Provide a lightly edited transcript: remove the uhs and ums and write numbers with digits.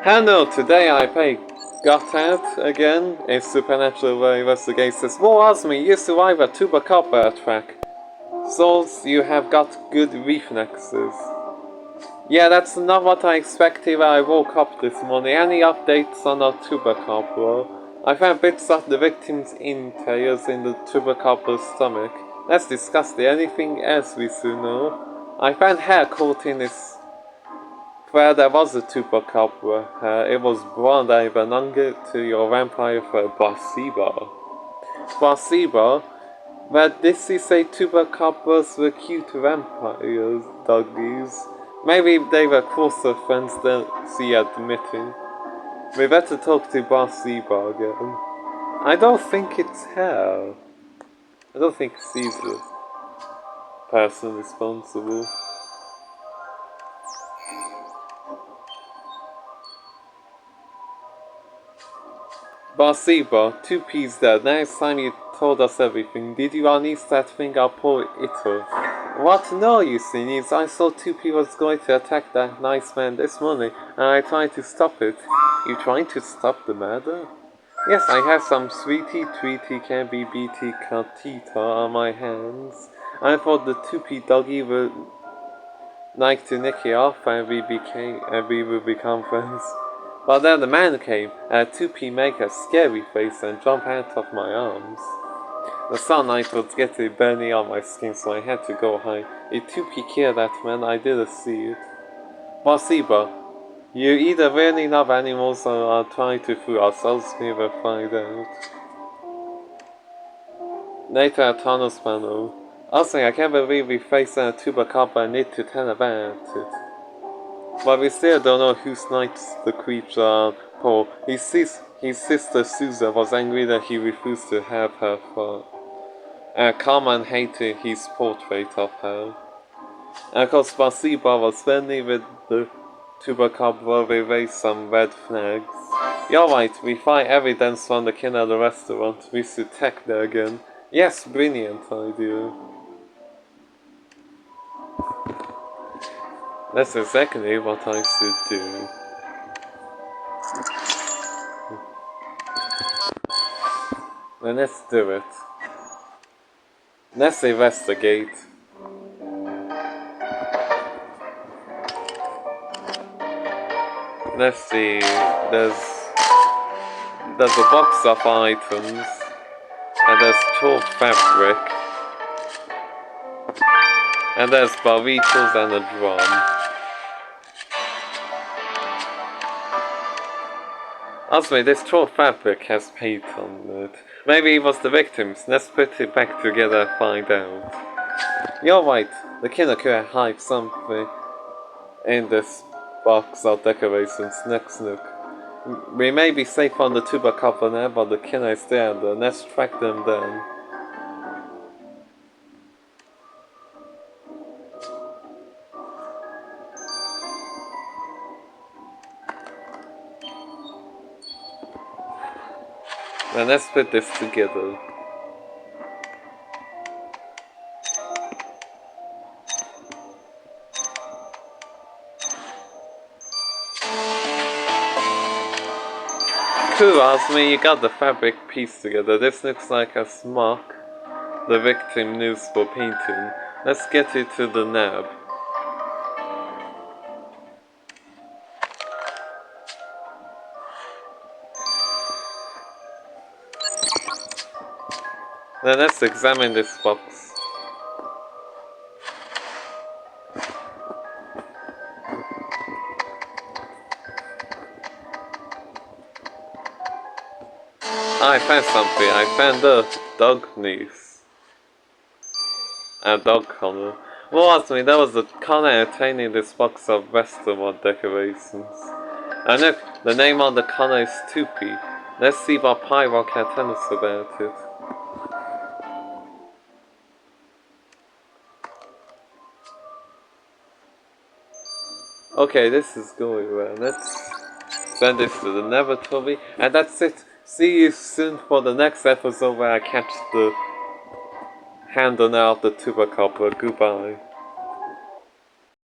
Hello, today I play Got Out again. A supernatural way investigates this. Whoa, Osmi, you survived a chupacabra attack. Souls, you have got good reflexes. Yeah, that's not what I expected when I woke up this morning. Any updates on the chupacabra? I found bits of the victim's entrails in the chupacabra's stomach. That's disgusting. Anything else we should know? I found hair caught in his... Well, there was a chupacabra. It was blonde. I belonged to your vampire for Bathsheba. Bathsheba? But did she say chupacabras were cute vampires, doggies? Maybe they were closer friends than she admitted. We better talk to Bathsheba again. I don't think it's her. I don't think she's the person responsible. Bathsheba, 2P's dead. Now it's time you told us everything. Did you unleash that thing our poor Ito? What? No, you cynics. I saw 2P was going to attack that nice man this morning, and I tried to stop it. You trying to stop the murder? Yes, I have some sweetie tweety can be BT Katita on my hands. I thought the 2P doggy would like to nick it off and we would become friends. But then the man came, and 2P make a scary face and jump out of my arms. The sunlight was getting burning on my skin, so I had to go hide. If 2P killed that man, I didn't see it. Bathsheba, you either really love animals or are trying to fool ourselves, we will find out. Later at Tunnel's panel. Also, I can't believe we faced a chupacabra and need to tell about it. But we still don't know who snipes the creature on Paul. His sister Susan was angry that he refused to have her for. Carmen hated his portrait of her. And of course, Bathsheba was friendly with the chupacabra. We raised some red flags. You're right, we find evidence from the killer at the restaurant. We should check there again. Yes, brilliant idea. That's exactly what I should do. Then let's do it. Let's investigate. Let's see. There's a box of items, and there's chalk fabric, and there's burritos and a drum. Also, this chalk fabric has paint on it. Maybe it was the victims. Let's put it back together and find out. You're right. The killer could hide something in this box of decorations. Next look. We may be safe on the chupacabra now, but the killer is there. Let's track them down. Now let's put this together. Cool, Osmi, you got the fabric piece together. This looks like a smock the victim used for painting. Let's get it to the nab. Then let's examine this box. I found something. I found a dog leaf. A dog collar. Well, ask me, that was the collar containing this box of restaurant decorations. And look, the name on the collar is 2P. Let's see what Pyro can tell us about it. Okay, this is going well. Let's send this to the laboratory, and that's it. See you soon for the next episode where I catch the handle now of the chupacabra. Goodbye.